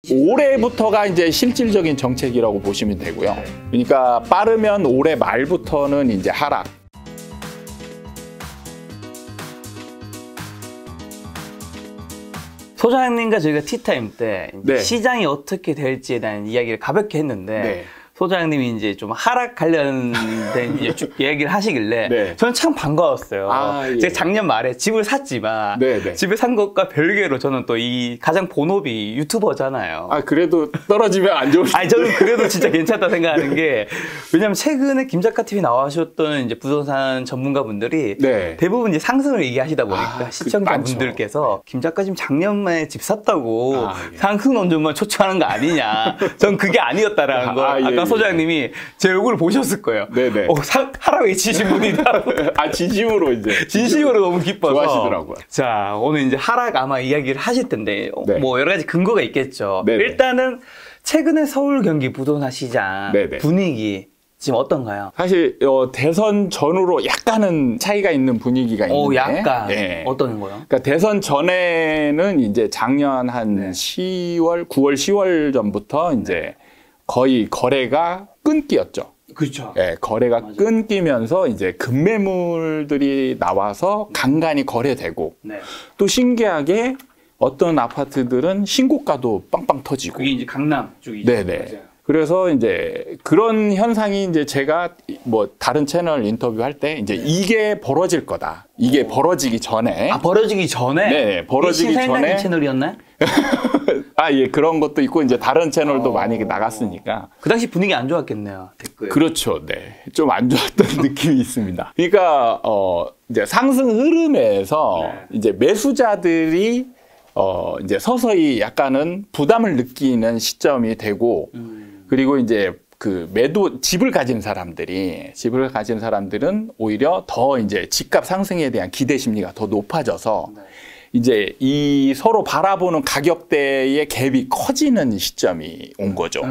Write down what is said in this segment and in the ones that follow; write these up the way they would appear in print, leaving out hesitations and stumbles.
올해부터가 이제 실질적인 정책이라고 보시면 되고요. 그러니까 빠르면 올해 말부터는 이제 하락. 소장님과 저희가 티타임 때 네. 시장이 어떻게 될지에 대한 이야기를 가볍게 했는데 네. 소장님이 이제 좀 하락 관련된 이제 쭉 이야기를 하시길래 네. 저는 참 반가웠어요. 예. 제가 작년 말에 집을 샀지만 네. 집을 산 것과 별개로 저는 또 이 가장 본업이 유튜버잖아요. 그래도 떨어지면 안 좋은. 아니 저는 그래도 진짜 괜찮다 생각하는 게 왜냐면 최근에 김작가 TV 나와주셨던 이제 부동산 전문가분들이 네. 대부분 이제 상승을 얘기하시다 보니까 시청자분들께서 김작가 지금 작년에 집 샀다고 예. 상승 논조만 초청하는 거 아니냐. 전 그게 아니었다라는 걸 아까 소장님이 제 얼굴을 보셨을 거예요. 네네. 하락 외치신 분이다. 진심으로 이제. 진심으로 너무 기뻐서. 좋아하시더라고요. 자, 오늘 이제 하락 아마 이야기를 하실 텐데, 네. 뭐 여러 가지 근거가 있겠죠. 네네. 일단은 최근에 서울 경기 부동산 시장 네네. 분위기 지금 어떤가요? 사실 대선 전후로 약간은 차이가 있는 분위기가 있는데. 약간. 네. 어떤 거요? 그러니까 대선 전에는 이제 작년 한 네. 10월, 9월, 10월 전부터 이제 거의 거래가 끊기였죠. 그렇죠. 예, 거래가 맞아요. 끊기면서 이제 급매물들이 나와서 간간히 거래되고 네. 또 신기하게 어떤 아파트들은 신고가도 빵빵 터지고. 그게 이제 강남 쪽이죠. 네네. 맞아요. 그래서 이제 그런 현상이 이제 제가 뭐 다른 채널 인터뷰할 때 이제 이게 벌어질 거다. 이게 벌어지기 전에. 벌어지기 전에? 네, 벌어지기 전에. 이 채널이었나요? 예, 그런 것도 있고 이제 다른 채널도 많이 나갔으니까. 그 당시 분위기 안 좋았겠네요. 댓글. 그렇죠. 네. 좀 안 좋았던 느낌이 있습니다. 그러니까 이제 상승 흐름에서 이제 매수자들이 이제 서서히 약간은 부담을 느끼는 시점이 되고 그리고 이제 그 집을 가진 사람들은 오히려 더 이제 집값 상승에 대한 기대 심리가 더 높아져서 이제 이 서로 바라보는 가격대의 갭이 커지는 시점이 온 거죠.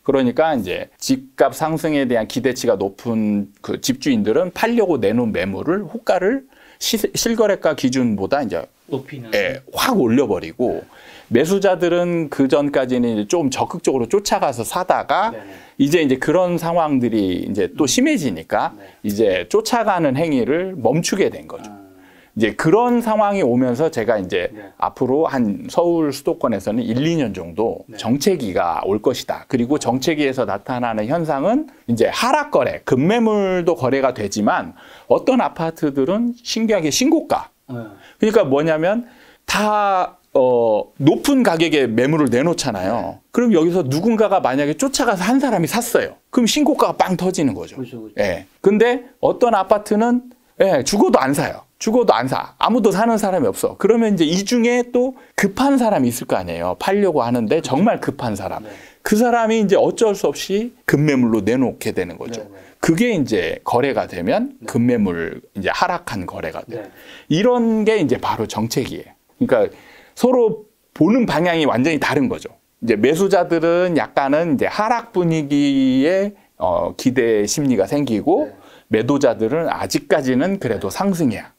그러니까 이제 집값 상승에 대한 기대치가 높은 그 집주인들은 팔려고 내놓은 매물을 호가를 실거래가 기준보다 이제 높이는. 확 올려버리고 매수자들은 그 전까지는 좀 적극적으로 쫓아가서 사다가 이제 그런 상황들이 이제 또 심해지니까 이제 쫓아가는 행위를 멈추게 된 거죠. 이제 그런 상황이 오면서 제가 이제 앞으로 한 서울 수도권에서는 1, 2년 정도 정체기가 올 것이다. 그리고 정체기에서 나타나는 현상은 이제 하락 거래, 급매물도 거래가 되지만 어떤 아파트들은 신기하게 신고가. 그러니까 뭐냐면 다 높은 가격에 매물을 내놓잖아요. 그럼 여기서 누군가가 만약에 쫓아가서 한 사람이 샀어요. 그럼 신고가가 빵 터지는 거죠. 그렇죠. 예. 근데 어떤 아파트는 죽어도 안 사요. 죽어도 안 사. 아무도 사는 사람이 없어. 그러면 이제 이 중에 또 급한 사람이 있을 거 아니에요. 팔려고 하는데 정말 급한 사람. 그 사람이 이제 어쩔 수 없이 급매물로 내놓게 되는 거죠. 그게 이제 거래가 되면 급매물 이제 하락한 거래가 돼요. 이런 게 이제 바로 정책이에요. 그러니까 서로 보는 방향이 완전히 다른 거죠. 이제 매수자들은 약간은 이제 하락 분위기에 기대 심리가 생기고 매도자들은 아직까지는 그래도 상승이야.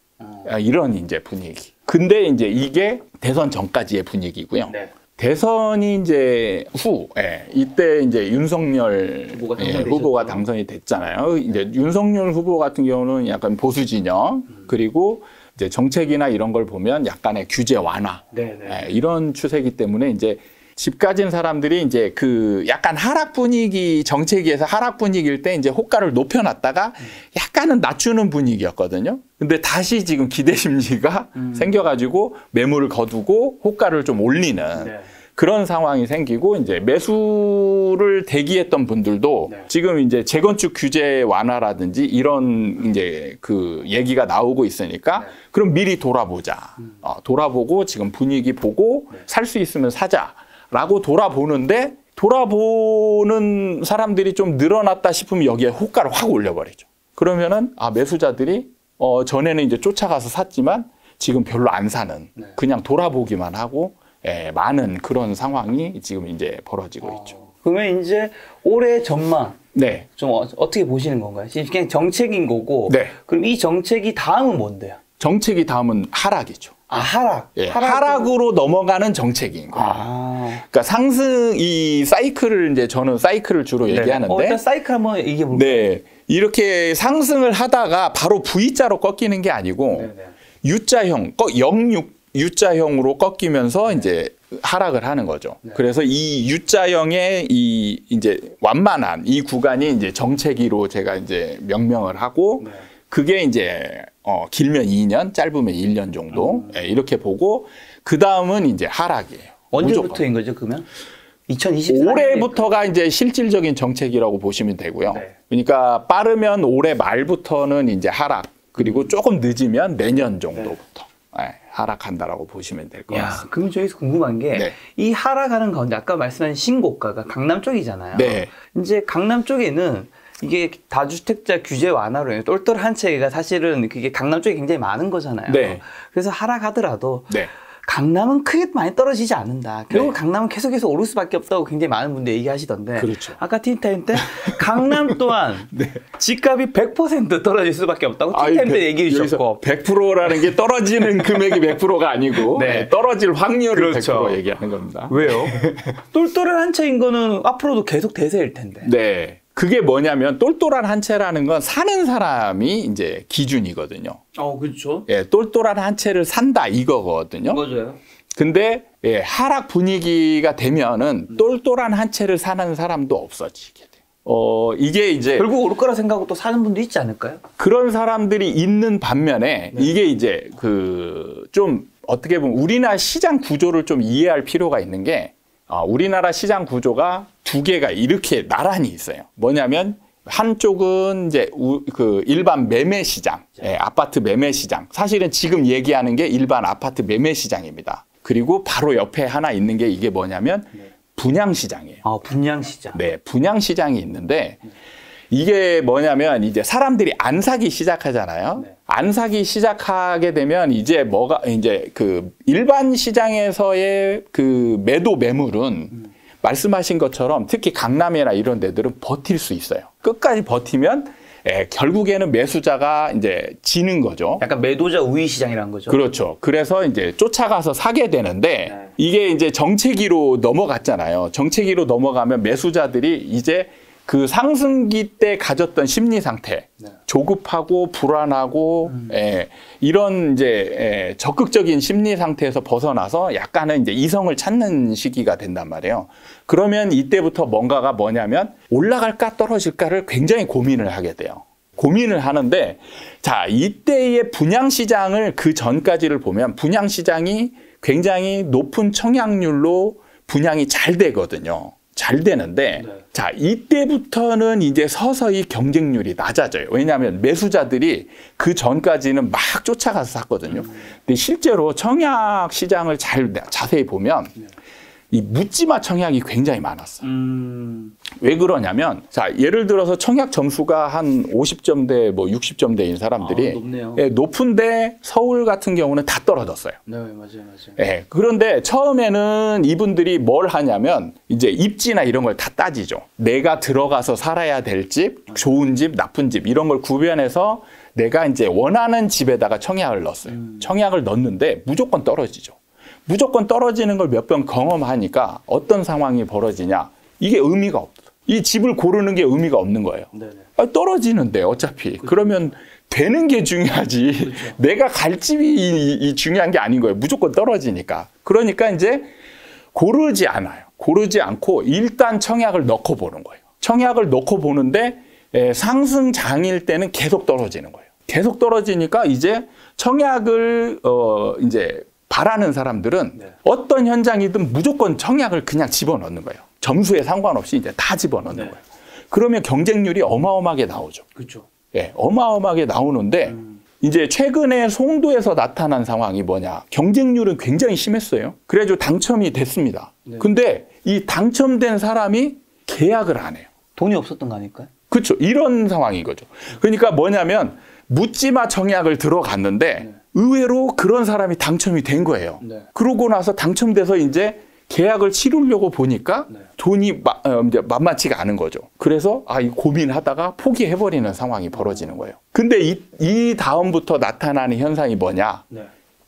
이런 이제 분위기. 근데 이제 이게 대선 전까지의 분위기고요. 대선이 이제 이때 이제 윤석열 후보가 당선이 됐잖아요. 이제 윤석열 후보 같은 경우는 약간 보수 진영 그리고 이제 정책이나 이런 걸 보면 약간의 규제 완화 이런 추세이기 때문에 이제 집 가진 사람들이 이제 그 약간 하락 분위기 정체기에서 하락 분위기일 때 이제 호가를 높여놨다가 약간은 낮추는 분위기였거든요. 근데 다시 지금 기대 심리가 생겨가지고 매물을 거두고 호가를 좀 올리는 그런 상황이 생기고 이제 매수를 대기했던 분들도 지금 이제 재건축 규제 완화라든지 이런 이제 그 얘기가 나오고 있으니까 그럼 미리 돌아보자. 돌아보고 지금 분위기 보고 살 수 있으면 사자. 라고 돌아보는데 돌아보는 사람들이 좀 늘어났다 싶으면 여기에 호가를 확 올려버리죠. 그러면은 매수자들이 전에는 이제 쫓아가서 샀지만 지금 별로 안 사는 그냥 돌아보기만 하고 많은 그런 상황이 지금 이제 벌어지고 있죠. 그러면 이제 올해 전망 좀 어떻게 보시는 건가요? 지금 그냥 정책인 거고 그럼 이 정책이 다음은 뭔데요? 정책이 다음은 하락이죠. 아, 하락. 예, 하락으로 넘어가는 정책인 거예요. 그러니까 상승 이 사이클을 이제 저는 사이클을 주로 얘기하는데 일단 사이클 한번 얘기해 볼까요? 네. 이렇게 상승을 하다가 바로 V자로 꺾이는 게 아니고 U자형, U자형으로 꺾이면서 이제 하락을 하는 거죠. 그래서 이 U자형의 이 이제 완만한 이 구간이 이제 정체기로 제가 이제 명명을 하고 그게 이제 길면 2년, 짧으면 1년 정도 이렇게 보고 그 다음은 이제 하락이에요. 언제부터인 거죠, 그러면? 2024년 올해부터가 이제 실질적인 정책이라고 보시면 되고요. 그러니까 빠르면 올해 말부터는 이제 하락, 그리고 조금 늦으면 내년 정도부터 하락한다라고 보시면 될 것 같습니다. 그럼 저기서 궁금한 게 이 하락하는 가운데 아까 말씀하신 신고가가 강남 쪽이잖아요. 이제 강남 쪽에는 이게 다주택자 규제 완화로 인해 똘똘한 채가 사실은 그게 강남 쪽에 굉장히 많은 거잖아요. 그래서 하락하더라도 강남은 크게 많이 떨어지지 않는다. 결국 강남은 계속해서 오를 수밖에 없다고 굉장히 많은 분들이 얘기하시던데 아까 티타임 때 강남 또한 집값이 100% 떨어질 수밖에 없다고 티타임 때 얘기해 주셨고 100%라는 게 떨어지는 금액이 100%가 아니고 떨어질 확률을 100% 얘기하는 겁니다. 왜요? 똘똘한 한 채인 거는 앞으로도 계속 대세일 텐데. 그게 뭐냐면 똘똘한 한 채라는 건 사는 사람이 이제 기준이거든요. 그렇죠. 똘똘한 한 채를 산다 이거거든요. 맞아요. 근데 하락 분위기가 되면은 똘똘한 한 채를 사는 사람도 없어지게 돼요. 이게 이제 결국 오를 거라 생각하고 또 사는 분도 있지 않을까요? 그런 사람들이 있는 반면에 이게 이제 좀 어떻게 보면 우리나라 시장 구조를 좀 이해할 필요가 있는 게 우리나라 시장 구조가 두 개가 이렇게 나란히 있어요. 뭐냐면 한쪽은 이제 일반 매매 시장, 아파트 매매 시장. 사실은 지금 얘기하는 게 일반 아파트 매매 시장입니다. 그리고 바로 옆에 하나 있는 게 이게 뭐냐면 분양 시장이에요. 분양 시장. 분양 시장이 있는데 이게 뭐냐면 이제 사람들이 안 사기 시작하잖아요. 안 사기 시작하게 되면 이제 그 일반 시장에서의 그 매도 매물은 말씀하신 것처럼 특히 강남이나 이런 데들은 버틸 수 있어요. 끝까지 버티면 결국에는 매수자가 이제 지는 거죠. 약간 매도자 우위 시장이라는 거죠. 그렇죠. 그래서 이제 쫓아가서 사게 되는데 이게 이제 정체기로 넘어갔잖아요. 정체기로 넘어가면 매수자들이 이제 그 상승기 때 가졌던 심리 상태, 조급하고 불안하고 이런 이제 적극적인 심리 상태에서 벗어나서 약간은 이제 이성을 찾는 시기가 된단 말이에요. 그러면 이때부터 뭔가가 뭐냐면 올라갈까 떨어질까를 굉장히 고민을 하게 돼요. 고민을 하는데 자, 이때의 분양 시장을 그 전까지를 보면 분양 시장이 굉장히 높은 청약률로 분양이 잘 되거든요. 잘 되는데 자, 이때부터는 이제 서서히 경쟁률이 낮아져요. 왜냐하면 매수자들이 그 전까지는 막 쫓아가서 샀거든요. 근데 실제로 청약 시장을 자세히 보면 이 묻지마 청약이 굉장히 많았어요. 왜 그러냐면 자, 예를 들어서 청약 점수가 한 50점대 뭐 60점대인 사람들이 높네요. 높은데 서울 같은 경우는 다 떨어졌어요. 맞아요. 그런데 처음에는 이분들이 뭘 하냐면 이제 입지나 이런 걸 다 따지죠. 내가 들어가서 살아야 될 집, 좋은 집, 나쁜 집 이런 걸 구별해서 내가 이제 원하는 집에다가 청약을 넣었어요. 청약을 넣었는데 무조건 떨어지죠. 무조건 떨어지는 걸 몇 번 경험하니까 어떤 상황이 벌어지냐. 이게 의미가 없어. 이 집을 고르는 게 의미가 없는 거예요. 떨어지는데 어차피. 그러면 되는 게 중요하지. 내가 갈 집이 중요한 게 아닌 거예요. 무조건 떨어지니까. 그러니까 이제 고르지 않아요. 고르지 않고 일단 청약을 넣고 보는 거예요. 청약을 넣고 보는데 상승장일 때는 계속 떨어지는 거예요. 계속 떨어지니까 이제 청약을 이제 바라는 사람들은 어떤 현장이든 무조건 청약을 그냥 집어넣는 거예요. 점수에 상관없이 이제 다 집어넣는 거예요. 그러면 경쟁률이 어마어마하게 나오죠. 그렇죠. 어마어마하게 나오는데 이제 최근에 송도에서 나타난 상황이 뭐냐. 경쟁률은 굉장히 심했어요. 그래가지고 당첨이 됐습니다. 근데 이 당첨된 사람이 계약을 안 해요. 돈이 없었던 거 아닐까요? 그렇죠. 이런 상황인 거죠. 그러니까 뭐냐면 묻지마 청약을 들어갔는데 의외로 그런 사람이 당첨이 된 거예요. 그러고 나서 당첨돼서 이제 계약을 치르려고 보니까 돈이 이제 만만치가 않은 거죠. 그래서 이 고민하다가 포기해버리는 상황이 벌어지는 거예요. 근데 이 다음부터 나타나는 현상이 뭐냐?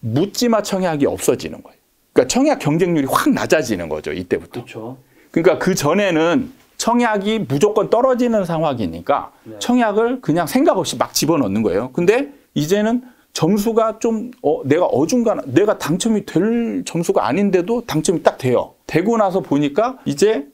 묻지마 청약이 없어지는 거예요. 그러니까 청약 경쟁률이 확 낮아지는 거죠. 이때부터. 그렇죠. 그러니까 그 전에는 청약이 무조건 떨어지는 상황이니까 네. 청약을 그냥 생각 없이 막 집어넣는 거예요. 근데 이제는 점수가 좀 내가 어중간한 내가 당첨이 될 점수가 아닌데도 당첨이 딱 돼요. 되고 나서 보니까 이제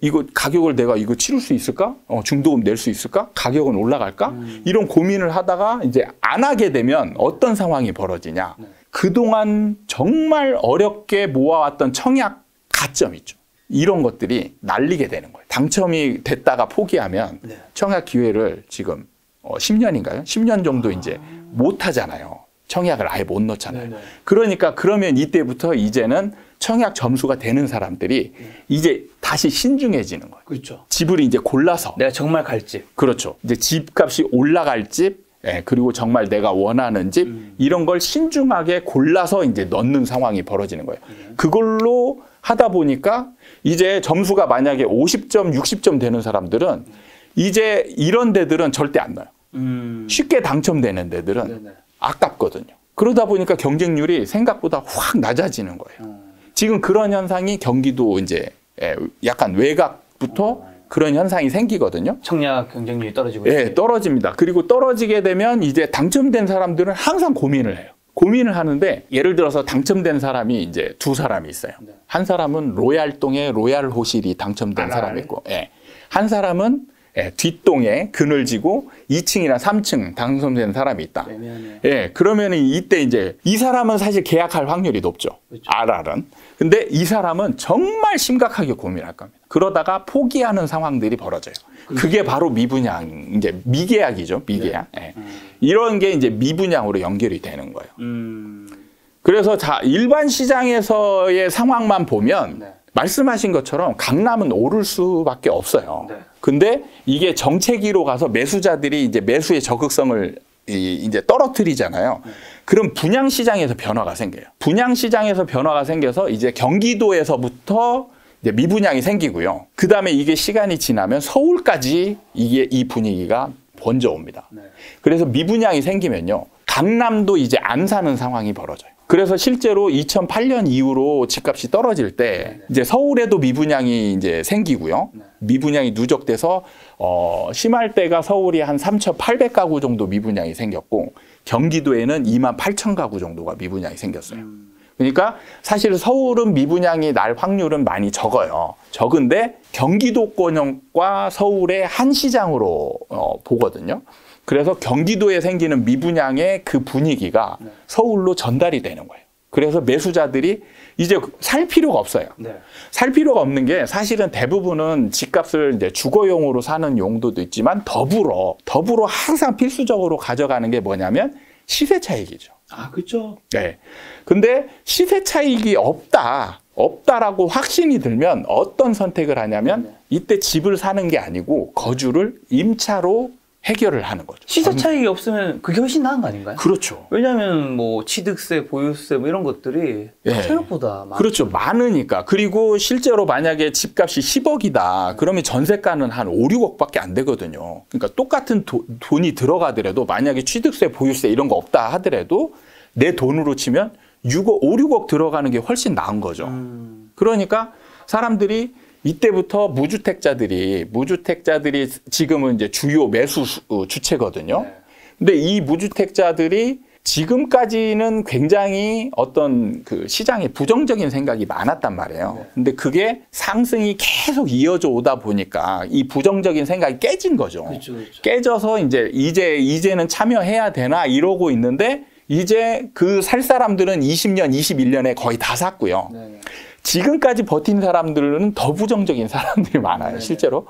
이거 가격을 내가 이거 치를 수 있을까? 중도금 낼 수 있을까? 가격은 올라갈까? 이런 고민을 하다가 이제 안 하게 되면 어떤 상황이 벌어지냐? 네. 그동안 정말 어렵게 모아왔던 청약 가점 있죠. 이런 것들이 날리게 되는 거예요. 당첨이 됐다가 포기하면 네. 청약 기회를 지금 10년인가요? 10년 정도 이제 못 하잖아요. 청약을 아예 못 넣잖아요. 네네. 그러니까 그러면 이때부터 이제는 청약 점수가 되는 사람들이 이제 다시 신중해지는 거예요. 그렇죠. 집을 이제 골라서. 내가 정말 갈 집. 그렇죠. 이제 집값이 올라갈 집, 그리고 정말 내가 원하는 집, 이런 걸 신중하게 골라서 이제 넣는 상황이 벌어지는 거예요. 그걸로 하다 보니까 이제 점수가 만약에 50점, 60점 되는 사람들은 이제 이런 데들은 절대 안 넣어요. 쉽게 당첨되는 데들은 네네. 아깝거든요. 그러다 보니까 경쟁률이 생각보다 확 낮아지는 거예요. 지금 그런 현상이 경기도 이제 약간 외곽부터 그런 현상이 생기거든요. 청약 경쟁률이 떨어지고 예, 떨어집니다. 그리고 떨어지게 되면 이제 당첨된 사람들은 항상 고민을 해요. 고민을 하는데 예를 들어서 당첨된 사람이 이제 두 사람이 있어요. 네. 한 사람은 로얄동에 로얄 호실이 당첨된 사람이 있고, 한 사람은 뒷동에 그늘지고 2층이나 3층 당첨된 사람이 있다. 애매하네요. 그러면 이때 이제 이 사람은 사실 계약할 확률이 높죠. 그렇죠. RR은. 근데 이 사람은 정말 심각하게 고민할 겁니다. 그러다가 포기하는 상황들이 벌어져요. 그게 바로 미분양, 이제 미계약이죠. 미계약. 이런 게 이제 미분양으로 연결이 되는 거예요. 그래서 일반 시장에서의 상황만 보면 네. 말씀하신 것처럼 강남은 오를 수밖에 없어요. 네. 근데 이게 정체기로 가서 매수자들이 이제 매수의 적극성을 이제 떨어뜨리잖아요. 그럼 분양 시장에서 변화가 생겨요. 분양 시장에서 변화가 생겨서 이제 경기도에서부터 이제 미분양이 생기고요. 그 다음에 이게 시간이 지나면 서울까지 이 분위기가 번져옵니다. 네. 그래서 미분양이 생기면요. 강남도 이제 안 사는 상황이 벌어져요. 그래서 실제로 2008년 이후로 집값이 떨어질 때 이제 서울에도 미분양이 이제 생기고요. 미분양이 누적돼서 심할 때가 서울이 한 3,800가구 정도 미분양이 생겼고 경기도에는 28,000가구 정도가 미분양이 생겼어요. 그러니까 사실 서울은 미분양이 날 확률은 많이 적어요. 적은데 경기도권과 서울의 한 시장으로 보거든요. 그래서 경기도에 생기는 미분양의 그 분위기가 서울로 전달이 되는 거예요. 그래서 매수자들이 이제 살 필요가 없어요. 네. 살 필요가 없는 게 사실은 대부분은 집값을 이제 주거용으로 사는 용도도 있지만 더불어 항상 필수적으로 가져가는 게 뭐냐면 시세 차익이죠. 아, 그렇죠. 네. 근데 시세 차익이 없다라고 확신이 들면 어떤 선택을 하냐면 이때 집을 사는 게 아니고 거주를 임차로 해결을 하는 거죠. 시세 차익이 없으면 그게 훨씬 나은 거 아닌가요? 그렇죠. 왜냐하면 뭐 취득세, 보유세 뭐 이런 것들이 생각보다 많죠. 그렇죠. 많으니까. 그리고 실제로 만약에 집값이 10억이다. 그러면 전세가는 한 5, 6억밖에 안 되거든요. 그러니까 똑같은 돈이 들어가더라도 만약에 취득세, 보유세 이런 거 없다 하더라도 내 돈으로 치면 6억, 5, 6억 들어가는 게 훨씬 나은 거죠. 그러니까 사람들이 이때부터 무주택자들이 지금은 이제 주요 매수 주체거든요. 근데 이 무주택자들이 지금까지는 굉장히 어떤 그 시장에 부정적인 생각이 많았단 말이에요. 근데 그게 상승이 계속 이어져 오다 보니까 이 부정적인 생각이 깨진 거죠. 그렇죠. 깨져서 이제는 참여해야 되나 이러고 있는데 이제 그 살 사람들은 20년, 21년에 거의 다 샀고요. 지금까지 버틴 사람들은 더 부정적인 사람들이 많아요. 네네. 실제로.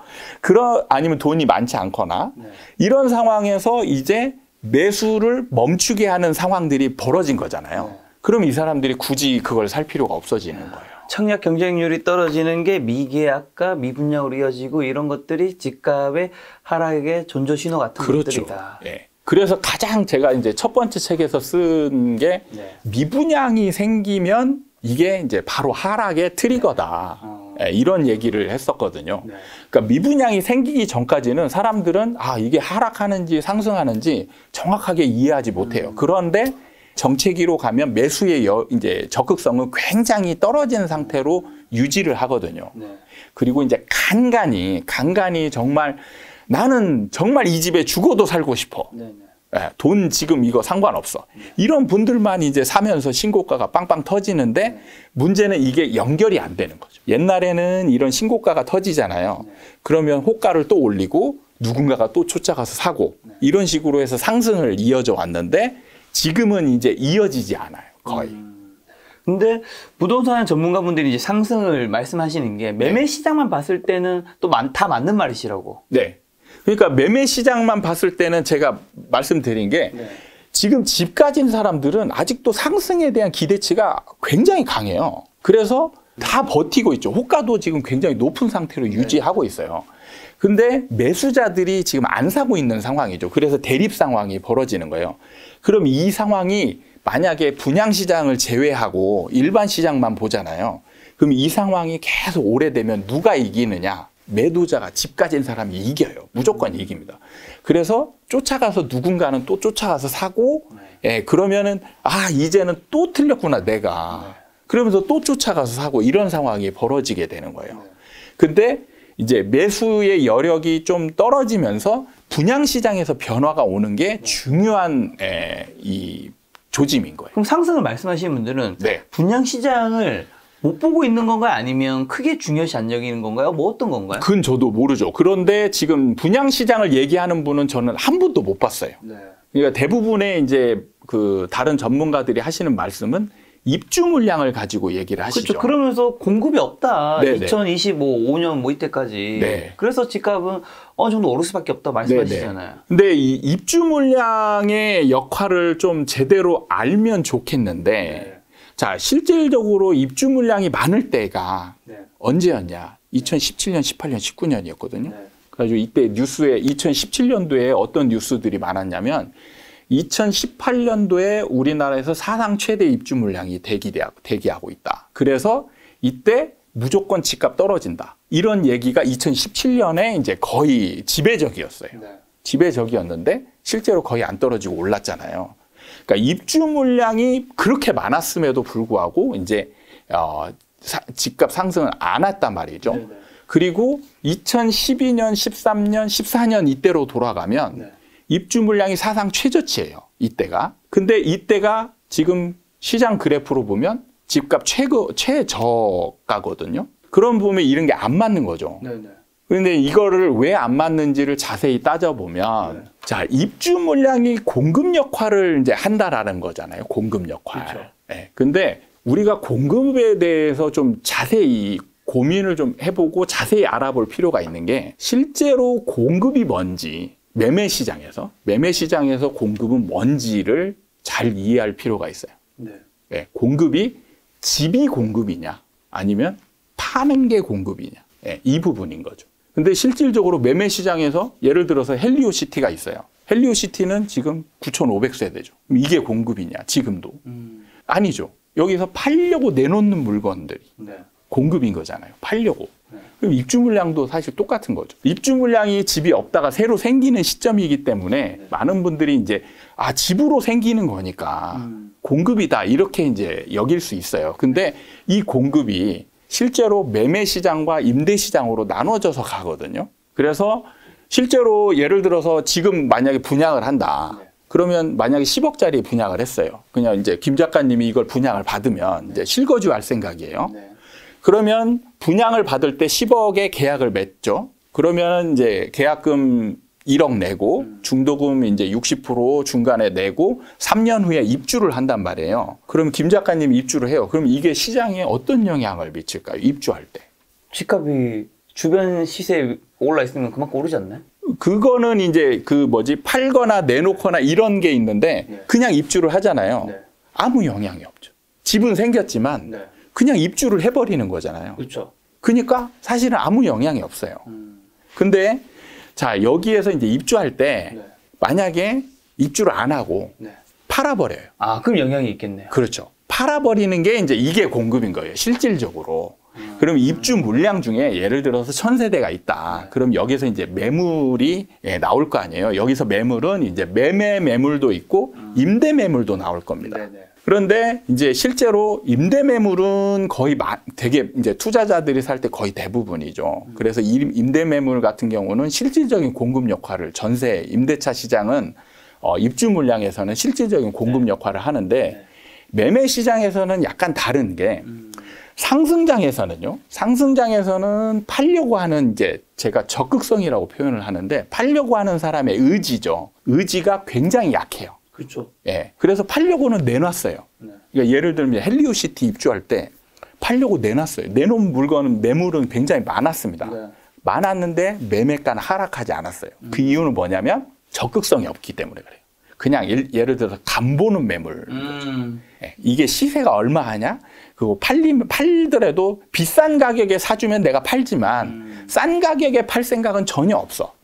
아니면 돈이 많지 않거나 이런 상황에서 이제 매수를 멈추게 하는 상황들이 벌어진 거잖아요. 그럼 이 사람들이 굳이 그걸 살 필요가 없어지는 거예요. 청약 경쟁률이 떨어지는 게 미계약과 미분양으로 이어지고 이런 것들이 집값의 하락의 전조신호 같은 것들이다. 예. 그래서 가장 제가 이제 첫 번째 책에서 쓴 게 미분양이 생기면 이게 이제 바로 하락의 트리거다. 이런 얘기를 했었거든요. 그러니까 미분양이 생기기 전까지는 사람들은 이게 하락하는지 상승하는지 정확하게 이해하지 못해요. 그런데 정체기로 가면 매수의 이제 적극성은 굉장히 떨어진 상태로 유지를 하거든요. 네. 그리고 이제 간간히 정말 나는 정말 이 집에 죽어도 살고 싶어. 네. 예, 돈 지금 이거 상관없어. 이런 분들만 이제 사면서 신고가가 빵빵 터지는데 문제는 이게 연결이 안 되는 거죠. 옛날에는 이런 신고가가 터지잖아요. 그러면 호가를 또 올리고 누군가가 또 쫓아가서 사고 이런 식으로 해서 상승을 이어져 왔는데 지금은 이제 이어지지 않아요. 거의. 근데 부동산 전문가분들이 이제 상승을 말씀하시는 게 매매 시장만 봤을 때는 또 다 맞는 말이시라고. 네. 그러니까 매매 시장만 봤을 때는 제가 말씀드린 게 지금 집 가진 사람들은 아직도 상승에 대한 기대치가 굉장히 강해요. 그래서 다 버티고 있죠. 호가도 지금 굉장히 높은 상태로 유지하고 있어요. 근데 매수자들이 지금 안 사고 있는 상황이죠. 그래서 대립 상황이 벌어지는 거예요. 그럼 이 상황이 만약에 분양시장을 제외하고 일반 시장만 보잖아요. 그럼 이 상황이 계속 오래되면 누가 이기느냐? 매도자가 집 가진 사람이 이겨요. 무조건 이깁니다. 그래서 쫓아가서 누군가는 또 쫓아가서 사고, 예, 그러면은, 아, 이제는 또 틀렸구나, 내가. 그러면서 또 쫓아가서 사고, 이런 상황이 벌어지게 되는 거예요. 근데 이제 매수의 여력이 좀 떨어지면서 분양시장에서 변화가 오는 게 중요한, 이 조짐인 거예요. 그럼 상승을 말씀하시는 분들은 분양시장을 못 보고 있는 건가요? 아니면 크게 중요시 안 여기는 건가요? 뭐 어떤 건가요? 그건 저도 모르죠. 그런데 지금 분양시장을 얘기하는 분은 저는 한 분도 못 봤어요. 그러니까 대부분의 이제 그 다른 전문가들이 하시는 말씀은 입주 물량을 가지고 얘기를 하시죠. 그렇죠. 그러면서 공급이 없다. 2025, 5년 뭐 이때까지. 그래서 집값은 어느 정도 오를 수밖에 없다 말씀하시잖아요. 근데 이 입주 물량의 역할을 좀 제대로 알면 좋겠는데 자, 실질적으로 입주 물량이 많을 때가 언제였냐? 2017년, 18년, 19년이었거든요. 그래가지고 이때 뉴스에 2017년도에 어떤 뉴스들이 많았냐면 2018년도에 우리나라에서 사상 최대 입주 물량이 대기하고 있다. 그래서 이때 무조건 집값 떨어진다. 이런 얘기가 2017년에 이제 거의 지배적이었어요. 지배적이었는데 실제로 거의 안 떨어지고 올랐잖아요. 그러니까 입주 물량이 그렇게 많았음에도 불구하고 이제 집값 상승은 안 왔단 말이죠. 그리고 2012년, 13년, 14년 이때로 돌아가면 입주 물량이 사상 최저치예요. 이때가. 근데 이때가 지금 시장 그래프로 보면 집값 최저가거든요. 그런 보면 이런 게 안 맞는 거죠. 그런데 이거를 왜 안 맞는지를 자세히 따져보면 자, 입주 물량이 공급 역할을 이제 한다라는 거잖아요. 공급 역할. 그렇죠. 네. 근데 우리가 공급에 대해서 좀 자세히 고민을 좀 해보고 자세히 알아볼 필요가 있는 게 실제로 공급이 뭔지 매매 시장에서 공급은 뭔지를 잘 이해할 필요가 있어요. 네. 공급이 집이 공급이냐 아니면 파는 게 공급이냐. 네. 이 부분인 거죠. 근데 실질적으로 매매 시장에서 예를 들어서 헬리오시티가 있어요. 헬리오시티는 지금 9,500세대죠. 이게 공급이냐, 지금도? 아니죠. 여기서 팔려고 내놓는 물건들이 공급인 거잖아요. 팔려고. 그럼 입주 물량도 사실 똑같은 거죠. 입주 물량이 집이 없다가 새로 생기는 시점이기 때문에 많은 분들이 이제 아, 집으로 생기는 거니까 공급이다. 이렇게 이제 여길 수 있어요. 근데 이 공급이 실제로 매매 시장과 임대 시장으로 나눠져서 가거든요. 그래서 실제로 예를 들어서 지금 만약에 분양을 한다. 그러면 만약에 10억짜리 분양을 했어요. 그냥 이제 김 작가님이 이걸 분양을 받으면 이제 실거주할 생각이에요. 그러면 분양을 받을 때 10억에 계약을 맺죠. 그러면 이제 계약금 1억 내고 중도금 이제 60% 중간에 내고 3년 후에 입주를 한단 말이에요. 그럼 김 작가님이 입주를 해요. 그럼 이게 시장에 어떤 영향을 미칠까요? 입주할 때. 집값이 주변 시세에 올라 있으면 그만큼 오르지 않나요? 그거는 이제 팔거나 내놓거나 이런 게 있는데 그냥 입주를 하잖아요. 아무 영향이 없죠. 집은 생겼지만 그냥 입주를 해버리는 거잖아요. 그렇죠. 그러니까 사실은 아무 영향이 없어요. 근데 자, 여기에서 이제 입주할 때 만약에 입주를 안 하고 팔아버려요. 아, 그럼 영향이 있겠네요. 그렇죠. 팔아버리는 게 이제 이게 공급인 거예요. 실질적으로. 그럼 입주 물량 중에 예를 들어서 1000세대가 있다. 그럼 여기서 이제 매물이 나올 거 아니에요. 여기서 매물은 이제 매매 매물도 있고 임대 매물도 나올 겁니다. 그런데 이제 실제로 임대 매물은 거의 되게 이제 투자자들이 살 때 거의 대부분이죠. 그래서 임대 매물 같은 경우는 실질적인 공급 역할을 전세 임대차 시장은 입주 물량에서는 실질적인 공급 역할을 하는데 매매 시장에서는 약간 다른 게 상승장에서는요. 상승장에서는 팔려고 하는 이제 제가 적극성이라고 표현을 하는데 팔려고 하는 사람의 의지죠. 의지가 굉장히 약해요. 그렇죠. 예. 그래서 팔려고는 내놨어요. 그러니까 예를 들면 헬리오시티 입주할 때 팔려고 내놨어요. 내놓은 물건은 매물은 굉장히 많았습니다. 많았는데 매매가는 하락하지 않았어요. 그 이유는 뭐냐면 적극성이 없기 때문에 그래요. 그냥 예를 들어서 간 보는 매물. 예. 이게 시세가 얼마 하냐? 그거 팔더라도 비싼 가격에 사주면 내가 팔지만 싼 가격에 팔 생각은 전혀 없어.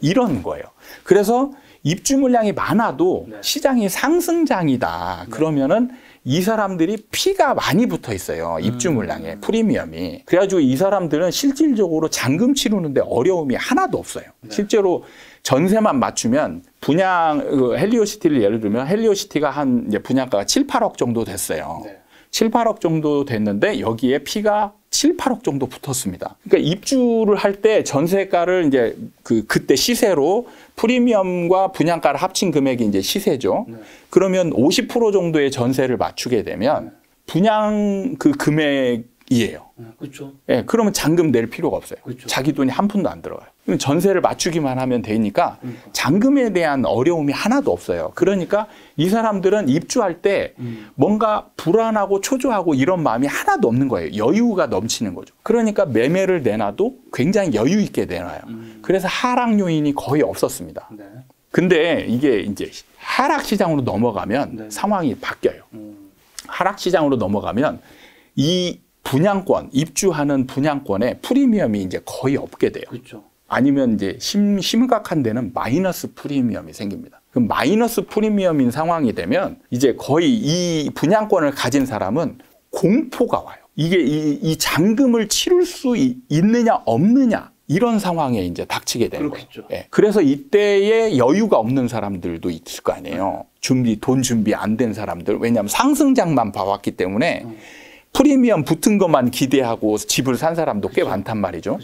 이런 거예요. 그래서 입주 물량이 많아도 시장이 상승장이다. 그러면은 이 사람들이 피가 많이 붙어 있어요. 입주 물량에 프리미엄이. 그래가지고 이 사람들은 실질적으로 잔금 치르는데 어려움이 하나도 없어요. 실제로 전세만 맞추면 분양 헬리오시티를 예를 들면 헬리오시티가 한 이제 분양가가 7, 8억 정도 됐어요. 7, 8억 정도 됐는데 여기에 피가 7, 8억 정도 붙었습니다. 그러니까 입주를 할 때 전세가를 이제 그때 시세로 프리미엄과 분양가를 합친 금액이 이제 시세죠. 그러면 50% 정도의 전세를 맞추게 되면 분양 그 금액이에요. 그렇죠. 예, 그러면 잔금 낼 필요가 없어요. 그렇죠. 자기 돈이 한 푼도 안 들어가요. 그럼 전세를 맞추기만 하면 되니까 잔금에 대한 어려움이 하나도 없어요. 그러니까 이 사람들은 입주할 때 뭔가 불안하고 초조하고 이런 마음이 하나도 없는 거예요. 여유가 넘치는 거죠. 그러니까 매매를 내놔도 굉장히 여유 있게 내놔요. 그래서 하락 요인이 거의 없었습니다. 근데 이게 이제 하락 시장으로 넘어가면 상황이 바뀌어요. 하락 시장으로 넘어가면 이 분양권, 입주하는 분양권에 프리미엄이 이제 거의 없게 돼요. 그렇죠. 아니면 이제 심각한 데는 마이너스 프리미엄이 생깁니다. 그럼 마이너스 프리미엄인 상황이 되면 이제 거의 이 분양권을 가진 사람은 공포가 와요. 이게 이 잔금을 치를 수 있느냐 없느냐 이런 상황에 이제 닥치게 되는 그렇겠죠. 거예요. 예. 그래서 이때에 여유가 없는 사람들도 있을 거 아니에요. 돈 준비 안 된 사람들. 왜냐하면 상승장만 봐왔기 때문에 프리미엄 붙은 것만 기대하고 집을 산 사람도 꽤 많단 말이죠.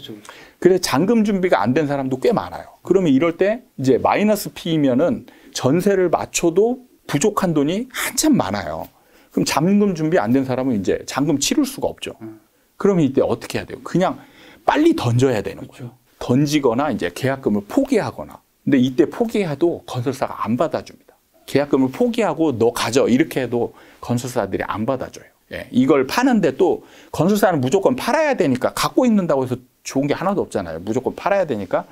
그래서 잔금 준비가 안 된 사람도 꽤 많아요. 그러면 이럴 때 이제 마이너스 P면은 전세를 맞춰도 부족한 돈이 한참 많아요. 그럼 잔금 준비 안 된 사람은 이제 잔금 치를 수가 없죠. 그러면 이때 어떻게 해야 돼요? 그냥 빨리 던져야 되는 거예요. 던지거나 이제 계약금을 포기하거나. 근데 이때 포기해도 건설사가 안 받아줍니다. 계약금을 포기하고 너 가져 이렇게 해도 건설사들이 안 받아줘요. 예, 이걸 파는데 또 건설사는 무조건 팔아야 되니까 갖고 있는다고 해서 좋은 게 하나도 없잖아요. 무조건 팔아야 되니까.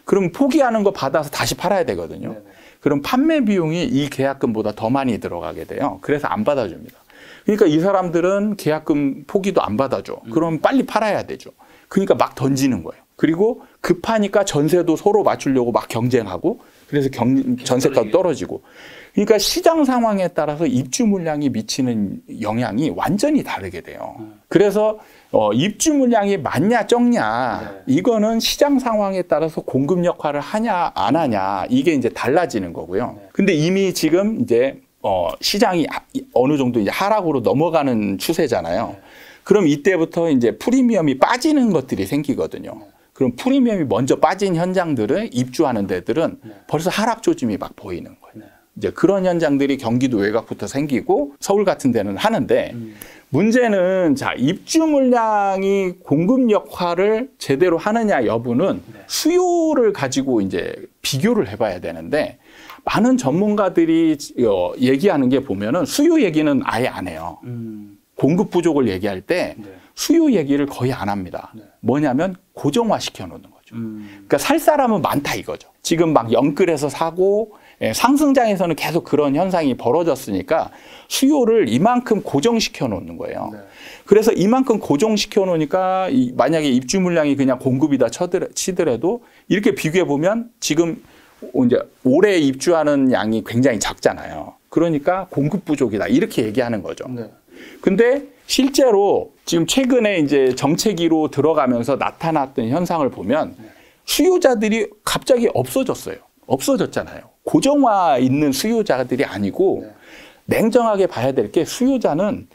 그럼 포기하는 거 받아서 다시 팔아야 되거든요. 그럼 판매 비용이 이 계약금보다 더 많이 들어가게 돼요. 그래서 안 받아줍니다. 그러니까 이 사람들은 계약금 포기도 안 받아줘. 그럼 빨리 팔아야 되죠. 그러니까 막 던지는 거예요. 그리고 급하니까 전세도 서로 맞추려고 막 경쟁하고 그래서 전세가도 떨어지고. 그러니까 시장 상황에 따라서 입주 물량이 미치는 영향이 완전히 다르게 돼요. 그래서 입주 물량이 많냐 적냐 이거는 시장 상황에 따라서 공급 역할을 하냐 안 하냐 이게 이제 달라지는 거고요. 근데 이미 지금 이제 시장이 어느 정도 이제 하락으로 넘어가는 추세잖아요. 그럼 이때부터 이제 프리미엄이 빠지는 것들이 생기거든요. 그럼 프리미엄이 먼저 빠진 현장들을 입주하는 데들은 벌써 하락 조짐이 막 보이는 거예요. 이제 그런 현장들이 경기도 외곽부터 생기고 서울 같은 데는 하는데 문제는 자, 입주 물량이 공급 역할을 제대로 하느냐 여부는 수요를 가지고 이제 비교를 해봐야 되는데 많은 전문가들이 얘기하는 게 보면은 수요 얘기는 아예 안 해요. 공급 부족을 얘기할 때 수요 얘기를 거의 안 합니다. 뭐냐면 고정화 시켜 놓는 거죠. 그러니까 살 사람은 많다 이거죠. 지금 막 영끌해서 사고 상승장에서는 계속 그런 현상이 벌어졌으니까 수요를 이만큼 고정시켜 놓는 거예요. 그래서 이만큼 고정시켜 놓으니까 만약에 입주 물량이 그냥 공급이다 치더라도 이렇게 비교해 보면 지금 이제 올해 입주하는 양이 굉장히 작잖아요. 그러니까 공급 부족이다 이렇게 얘기하는 거죠. 근데 실제로 지금 최근에 이제 정체기로 들어가면서 나타났던 현상을 보면 수요자들이 갑자기 없어졌어요. 없어졌잖아요. 고정화 있는 수요자들이 아니고 냉정하게 봐야 될 게 수요자는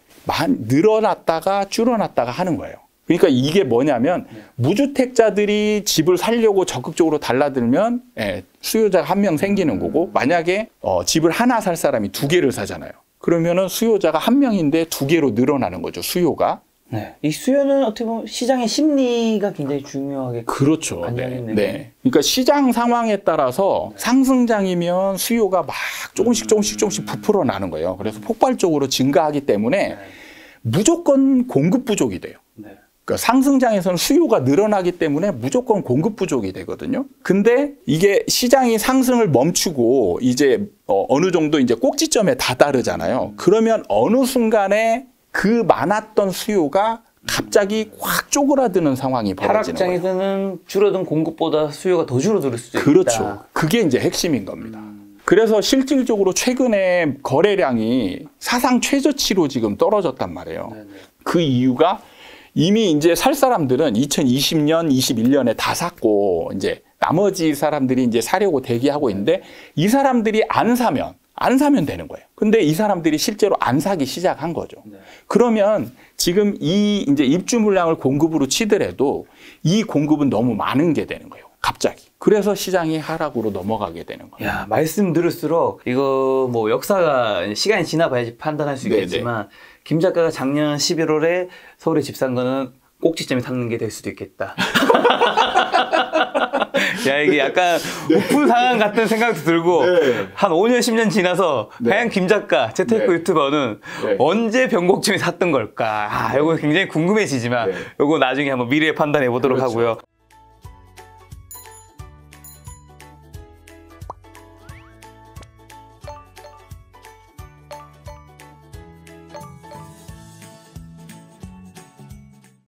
늘어났다가 줄어났다가 하는 거예요. 그러니까 이게 뭐냐면 무주택자들이 집을 살려고 적극적으로 달라들면 수요자가 한 명 생기는 거고, 만약에 집을 하나 살 사람이 두 개를 사잖아요. 그러면은 수요자가 한 명인데 두 개로 늘어나는 거죠, 수요가. 네. 이 수요는 어떻게 보면 시장의 심리가 굉장히 중요하게. 그렇죠. 네. 그러니까 시장 상황에 따라서 상승장이면 수요가 막 조금씩 부풀어 나는 거예요. 그래서 폭발적으로 증가하기 때문에 무조건 공급 부족이 돼요. 그러니까 상승장에서는 수요가 늘어나기 때문에 무조건 공급 부족이 되거든요. 근데 이게 시장이 상승을 멈추고 이제 어느 정도 이제 꼭지점에 다다르잖아요. 그러면 어느 순간에 그 많았던 수요가 갑자기 확 쪼그라드는 상황이 벌어지는 거예요. 하락장에서는 줄어든 공급보다 수요가 더 줄어들 수도 있다. 그렇죠. 그게 이제 핵심인 겁니다. 그래서 실질적으로 최근에 거래량이 사상 최저치로 지금 떨어졌단 말이에요. 그 이유가 이미 이제 살 사람들은 2020년, 21년에 다 샀고, 이제 나머지 사람들이 이제 사려고 대기하고 있는데, 이 사람들이 안 사면 되는 거예요. 근데 이 사람들이 실제로 안 사기 시작한 거죠. 그러면 지금 이 이제 입주 물량을 공급으로 치더라도 이 공급은 너무 많은 게 되는 거예요. 갑자기. 그래서 시장이 하락으로 넘어가게 되는 거예요. 야, 말씀 들을수록 이거 뭐 역사가 시간이 지나봐야지 판단할 수 있겠지만, 김 작가가 작년 11월에 서울에 집 산 거는 꼭지점에 샀는 게 될 수도 있겠다. 야, 이게 약간 오픈 상황 같은 생각도 들고, 한 5년, 10년 지나서, 과연 김 작가, 재테크 유튜버는 언제 변곡점에 샀던 걸까? 요거 굉장히 궁금해지지만, 요거 나중에 한번 미래에 판단해 보도록 하고요.